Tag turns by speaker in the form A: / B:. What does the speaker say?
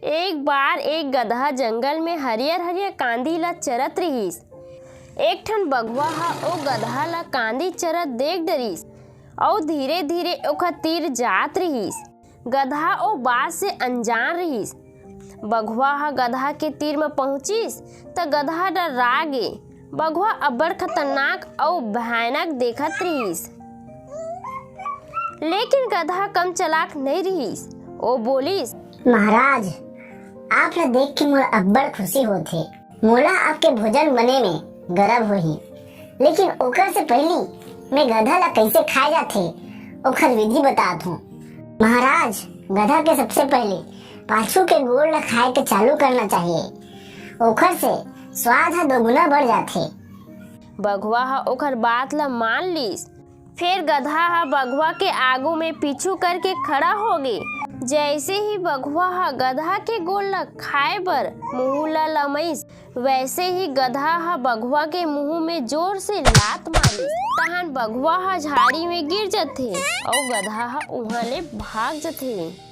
A: एक बार एक गधा जंगल में हरियर हरियर कांदी ला चरत रहिस। एक ठन बघवा ह ओ गधा ला कांदी चरत देख डरिस और धीरे धीरे ओखर तीर जात रहिस। गधा ओ बात से अनजान रहिस। बघवा ह गधा के तीर में पहुंचिस त गधा डरा गे। बघवा अब्बड़ खतरनाक और भयानक देखत रहिस, लेकिन गधा कम चालाक नहीं रहिस। ओ बोलिस,
B: महाराज, आप ला देख के मोला अब्बड़ खुशी होथे। मोला आपके भोजन बने में गर्व होही, लेकिन ओकर से पहली मैं गधा ला कैसे खाए जाथे ओकर विधि बतात हूँ। महाराज, गधा के सबसे पहले पाछू के गोड़ ला खाए के चालू करना चाहिए। ओकर से स्वाद ह दोगुना बढ़ जाथे।
A: बघवा ह ओकर बात ला मान लिस। फिर गधा ह बघवा के आगू में पीछू करके खड़ा हो गे। जैसे ही बघवा ह गधा के गोड़ ला खाए बर मुंह ला लमइस, वैसे ही गधा ह बघवा के मुंह में जोर से लात मारिस। तहन बघवा ह झाड़ी में गिर जथे और गधा ह उहाँ ले भाग जथे।